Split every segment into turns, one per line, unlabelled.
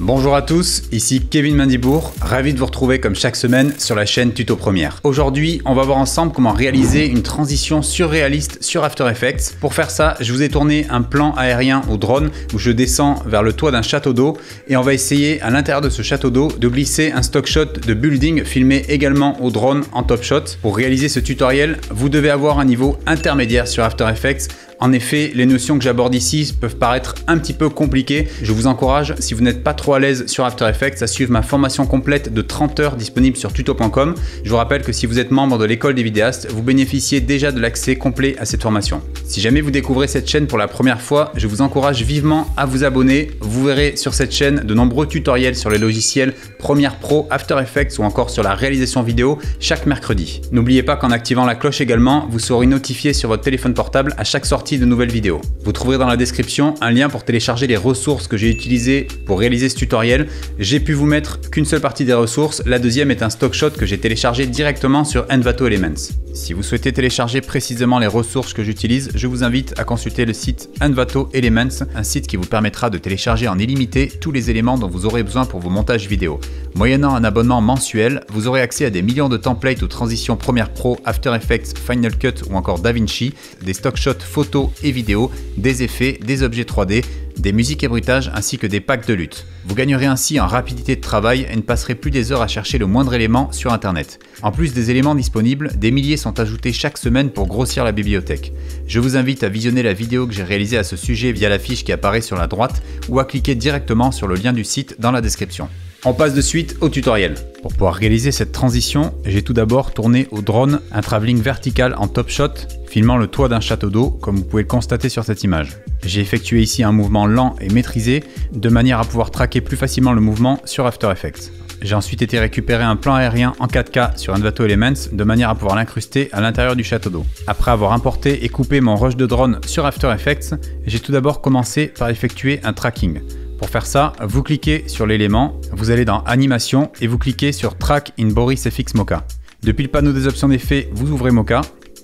Bonjour à tous, ici Kevin Mandibour, ravi de vous retrouver comme chaque semaine sur la chaîne Tuto Première. Aujourd'hui, on va voir ensemble comment réaliser une transition surréaliste sur After Effects. Pour faire ça, je vous ai tourné un plan aérien au drone où je descends vers le toit d'un château d'eau et on va essayer à l'intérieur de ce château d'eau de glisser un stock shot de building filmé également au drone en top shot. Pour réaliser ce tutoriel, vous devez avoir un niveau intermédiaire sur After Effects. En effet, les notions que j'aborde ici peuvent paraître un petit peu compliquées. Je vous encourage, si vous n'êtes pas trop à l'aise sur After Effects, à suivre ma formation complète de 30 heures disponible sur tuto.com. Je vous rappelle que si vous êtes membre de l'école des vidéastes, vous bénéficiez déjà de l'accès complet à cette formation. Si jamais vous découvrez cette chaîne pour la première fois, je vous encourage vivement à vous abonner. Vous verrez sur cette chaîne de nombreux tutoriels sur les logiciels Premiere Pro, After Effects ou encore sur la réalisation vidéo chaque mercredi. N'oubliez pas qu'en activant la cloche également, vous serez notifié sur votre téléphone portable à chaque sortie de nouvelles vidéos. Vous trouverez dans la description un lien pour télécharger les ressources que j'ai utilisées pour réaliser ce tutoriel. J'ai pu vous mettre qu'une seule partie des ressources, la deuxième est un stock shot que j'ai téléchargé directement sur Envato Elements. Si vous souhaitez télécharger précisément les ressources que j'utilise, je vous invite à consulter le site Envato Elements, un site qui vous permettra de télécharger en illimité tous les éléments dont vous aurez besoin pour vos montages vidéo. Moyennant un abonnement mensuel, vous aurez accès à des millions de templates ou transitions Premiere Pro, After Effects, Final Cut ou encore DaVinci, des stock shots photos et vidéos, des effets, des objets 3D, des musiques et bruitages ainsi que des packs de lutte. Vous gagnerez ainsi en rapidité de travail et ne passerez plus des heures à chercher le moindre élément sur internet. En plus des éléments disponibles, des milliers sont ajoutés chaque semaine pour grossir la bibliothèque. Je vous invite à visionner la vidéo que j'ai réalisée à ce sujet via la fiche qui apparaît sur la droite ou à cliquer directement sur le lien du site dans la description. On passe de suite au tutoriel. Pour pouvoir réaliser cette transition, j'ai tout d'abord tourné au drone un travelling vertical en top shot, filmant le toit d'un château d'eau, comme vous pouvez le constater sur cette image. J'ai effectué ici un mouvement lent et maîtrisé, de manière à pouvoir traquer plus facilement le mouvement sur After Effects. J'ai ensuite été récupérer un plan aérien en 4K sur Envato Elements, de manière à pouvoir l'incruster à l'intérieur du château d'eau. Après avoir importé et coupé mon rush de drone sur After Effects, j'ai tout d'abord commencé par effectuer un tracking. Pour faire ça, vous cliquez sur l'élément, vous allez dans Animation et vous cliquez sur Track in Boris FX Mocha. Depuis le panneau des options d'effets, vous ouvrez Mocha.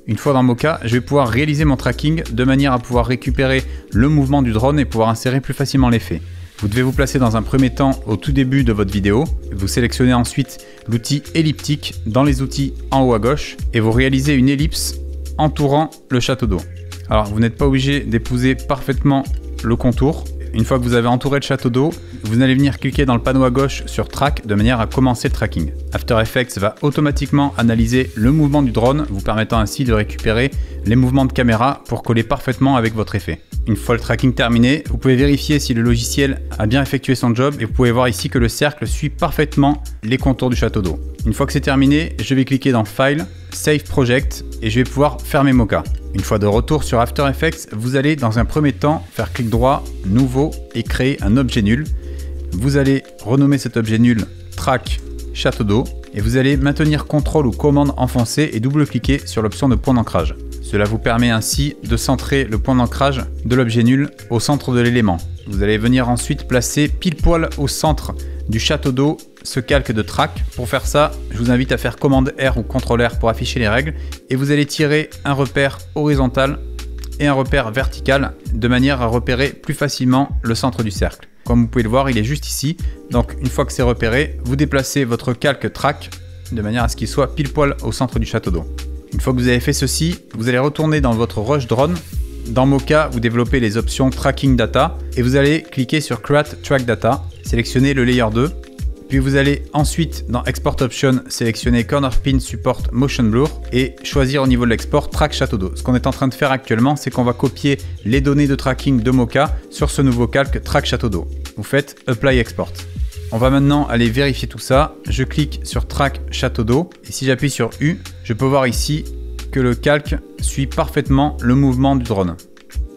Une fois dans Mocha, je vais pouvoir réaliser mon tracking de manière à pouvoir récupérer le mouvement du drone et pouvoir insérer plus facilement l'effet. Vous devez vous placer dans un premier temps au tout début de votre vidéo. Vous sélectionnez ensuite l'outil elliptique dans les outils en haut à gauche et vous réalisez une ellipse entourant le château d'eau. Alors vous n'êtes pas obligé d'épouser parfaitement le contour. Une fois que vous avez entouré le château d'eau, vous allez venir cliquer dans le panneau à gauche sur Track de manière à commencer le tracking. After Effects va automatiquement analyser le mouvement du drone, vous permettant ainsi de récupérer les mouvements de caméra pour coller parfaitement avec votre effet. Une fois le tracking terminé, vous pouvez vérifier si le logiciel a bien effectué son job et vous pouvez voir ici que le cercle suit parfaitement les contours du château d'eau. Une fois que c'est terminé, je vais cliquer dans File, Save Project et je vais pouvoir fermer Mocha. Une fois de retour sur After Effects, vous allez dans un premier temps faire clic droit, Nouveau et créer un objet nul. Vous allez renommer cet objet nul Track Château d'eau et vous allez maintenir CTRL ou commande enfoncée et double-cliquer sur l'option de point d'ancrage. Cela vous permet ainsi de centrer le point d'ancrage de l'objet nul au centre de l'élément. Vous allez venir ensuite placer pile poil au centre du château d'eau ce calque de track. Pour faire ça, je vous invite à faire commande R ou CTRL R pour afficher les règles et vous allez tirer un repère horizontal et un repère vertical de manière à repérer plus facilement le centre du cercle. Comme vous pouvez le voir, il est juste ici. Donc une fois que c'est repéré, vous déplacez votre calque track de manière à ce qu'il soit pile poil au centre du château d'eau. Une fois que vous avez fait ceci, vous allez retourner dans votre rush drone. Dans Mocha, vous développez les options Tracking Data et vous allez cliquer sur Create Track Data, sélectionnez le Layer 2. Puis vous allez ensuite dans Export Option sélectionner Corner Pin Support Motion Blur et choisir au niveau de l'export Track Château d'eau. Ce qu'on est en train de faire actuellement, c'est qu'on va copier les données de tracking de Mocha sur ce nouveau calque Track Château d'eau. Vous faites Apply Export. On va maintenant aller vérifier tout ça. Je clique sur Track Château d'eau et si j'appuie sur U, je peux voir ici que le calque suit parfaitement le mouvement du drone.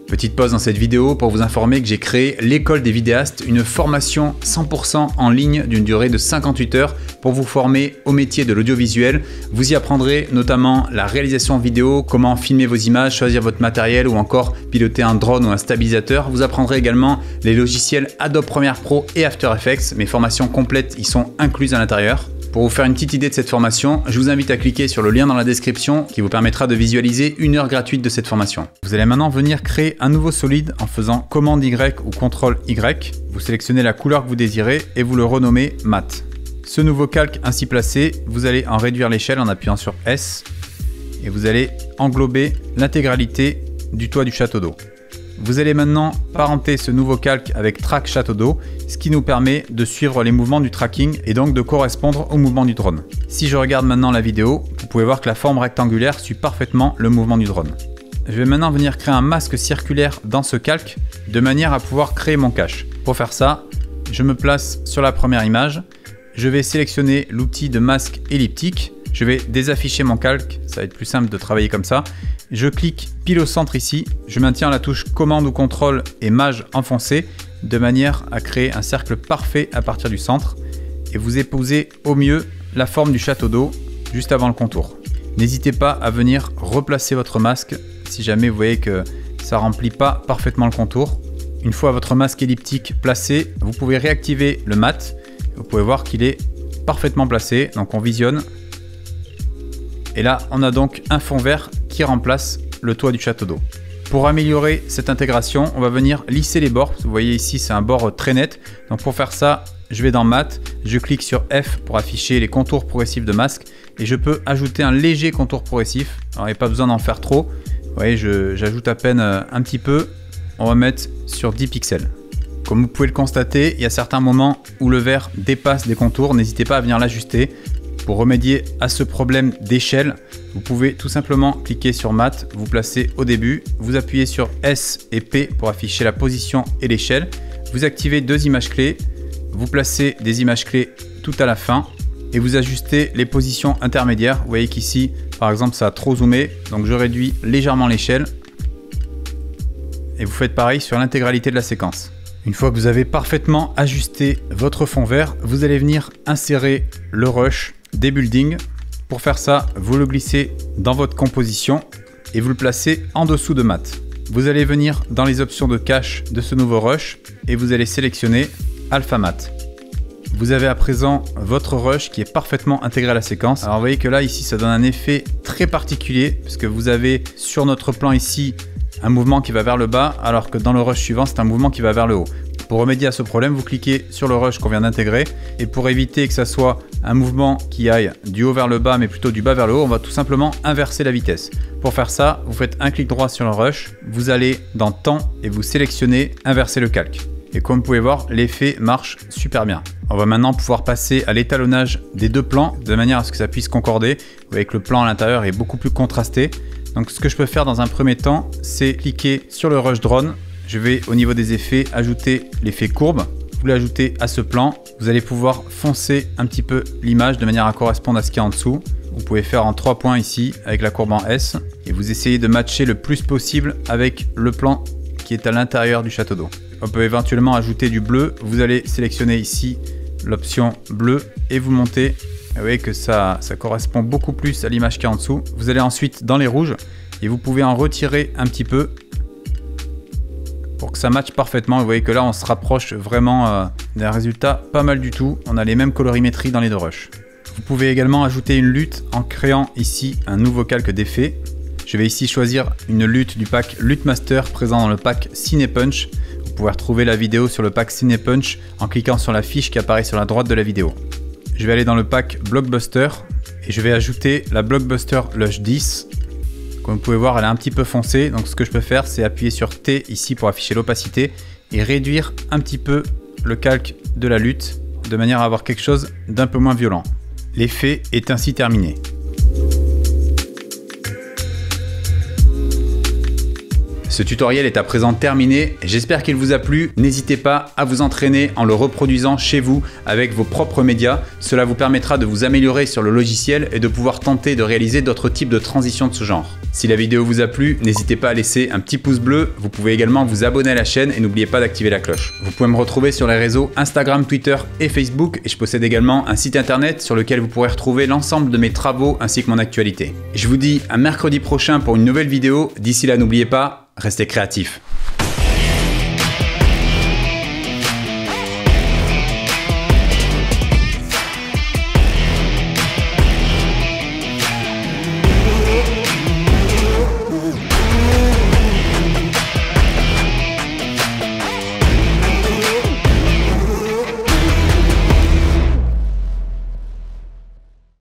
Petite pause dans cette vidéo pour vous informer que j'ai créé l'école des vidéastes, une formation 100% en ligne d'une durée de 58 heures pour vous former au métier de l'audiovisuel. Vous y apprendrez notamment la réalisation vidéo, comment filmer vos images, choisir votre matériel ou encore piloter un drone ou un stabilisateur. Vous apprendrez également les logiciels Adobe Premiere Pro et After Effects. Mes formations complètes y sont incluses à l'intérieur. Pour vous faire une petite idée de cette formation, je vous invite à cliquer sur le lien dans la description qui vous permettra de visualiser 1 heure gratuite de cette formation. Vous allez maintenant venir créer un nouveau solide en faisant commande Y ou CTRL Y. Vous sélectionnez la couleur que vous désirez et vous le renommez mat. Ce nouveau calque ainsi placé, vous allez en réduire l'échelle en appuyant sur S et vous allez englober l'intégralité du toit du château d'eau. Vous allez maintenant parenter ce nouveau calque avec Track Château d'eau, ce qui nous permet de suivre les mouvements du tracking et donc de correspondre au mouvement du drone. Si je regarde maintenant la vidéo, vous pouvez voir que la forme rectangulaire suit parfaitement le mouvement du drone. Je vais maintenant venir créer un masque circulaire dans ce calque de manière à pouvoir créer mon cache. Pour faire ça, je me place sur la première image, je vais sélectionner l'outil de masque elliptique, je vais désafficher mon calque, ça va être plus simple de travailler comme ça. Je clique pile au centre ici, je maintiens la touche commande ou contrôle et maj enfoncé de manière à créer un cercle parfait à partir du centre et vous épousez au mieux la forme du château d'eau juste avant le contour. N'hésitez pas à venir replacer votre masque si jamais vous voyez que ça ne remplit pas parfaitement le contour. Une fois votre masque elliptique placé, vous pouvez réactiver le mat. Vous pouvez voir qu'il est parfaitement placé, donc on visionne. Et là, on a donc un fond vert qui remplace le toit du château d'eau. Pour améliorer cette intégration, on va venir lisser les bords. Vous voyez ici, c'est un bord très net. Donc pour faire ça, je vais dans Mat, je clique sur F pour afficher les contours progressifs de masque et je peux ajouter un léger contour progressif. Alors il n'y a pas besoin d'en faire trop. Vous voyez, j'ajoute à peine un petit peu. On va mettre sur 10 pixels. Comme vous pouvez le constater, il y a certains moments où le vert dépasse des contours. N'hésitez pas à venir l'ajuster. Pour remédier à ce problème d'échelle, vous pouvez tout simplement cliquer sur Mat, vous placez au début, vous appuyez sur S et P pour afficher la position et l'échelle, vous activez 2 images clés, vous placez des images clés tout à la fin et vous ajustez les positions intermédiaires. Vous voyez qu'ici, par exemple, ça a trop zoomé, donc je réduis légèrement l'échelle et vous faites pareil sur l'intégralité de la séquence. Une fois que vous avez parfaitement ajusté votre fond vert, vous allez venir insérer le rush des buildings. Pour faire ça, vous le glissez dans votre composition et vous le placez en dessous de mat. Vous allez venir dans les options de cache de ce nouveau rush et vous allez sélectionner Alpha Mat. Vous avez à présent votre rush qui est parfaitement intégré à la séquence. Alors vous voyez que là, ici, ça donne un effet très particulier parce que vous avez sur notre plan ici un mouvement qui va vers le bas alors que dans le rush suivant, c'est un mouvement qui va vers le haut. Pour remédier à ce problème, vous cliquez sur le rush qu'on vient d'intégrer et pour éviter que ça soit un mouvement qui aille du haut vers le bas mais plutôt du bas vers le haut, on va tout simplement inverser la vitesse. Pour faire ça, vous faites un clic droit sur le rush, vous allez dans temps et vous sélectionnez inverser le calque. Et comme vous pouvez voir, l'effet marche super bien. On va maintenant pouvoir passer à l'étalonnage des 2 plans de manière à ce que ça puisse concorder. Vous voyez que le plan à l'intérieur est beaucoup plus contrasté. Donc ce que je peux faire dans un premier temps, c'est cliquer sur le rush drone. Je vais au niveau des effets ajouter l'effet courbe. Vous l'ajoutez à ce plan. Vous allez pouvoir foncer un petit peu l'image de manière à correspondre à ce qu'il y a en dessous. Vous pouvez faire en 3 points ici avec la courbe en S. Et vous essayez de matcher le plus possible avec le plan qui est à l'intérieur du château d'eau. On peut éventuellement ajouter du bleu. Vous allez sélectionner ici l'option bleu et vous montez. Vous voyez que ça correspond beaucoup plus à l'image qui est en dessous. Vous allez ensuite dans les rouges et vous pouvez en retirer un petit peu pour que ça matche parfaitement. Vous voyez que là, on se rapproche vraiment d'un résultat pas mal du tout. On a les mêmes colorimétries dans les 2 rushs. Vous pouvez également ajouter une lutte en créant ici un nouveau calque d'effet. Je vais ici choisir une lutte du pack Lutte Master présent dans le pack Cinepunch. Vous pouvez retrouver la vidéo sur le pack Cinepunch en cliquant sur la fiche qui apparaît sur la droite de la vidéo. Je vais aller dans le pack Blockbuster et je vais ajouter la Blockbuster Lush 10. Comme vous pouvez voir, elle est un petit peu foncée. Donc ce que je peux faire, c'est appuyer sur T ici pour afficher l'opacité et réduire un petit peu le calque de la lutte de manière à avoir quelque chose d'un peu moins violent. L'effet est ainsi terminé. Ce tutoriel est à présent terminé, j'espère qu'il vous a plu. N'hésitez pas à vous entraîner en le reproduisant chez vous avec vos propres médias. Cela vous permettra de vous améliorer sur le logiciel et de pouvoir tenter de réaliser d'autres types de transitions de ce genre. Si la vidéo vous a plu, n'hésitez pas à laisser un petit pouce bleu. Vous pouvez également vous abonner à la chaîne et n'oubliez pas d'activer la cloche. Vous pouvez me retrouver sur les réseaux Instagram, Twitter et Facebook et je possède également un site internet sur lequel vous pourrez retrouver l'ensemble de mes travaux ainsi que mon actualité. Je vous dis à mercredi prochain pour une nouvelle vidéo. D'ici là, n'oubliez pas, restez créatifs.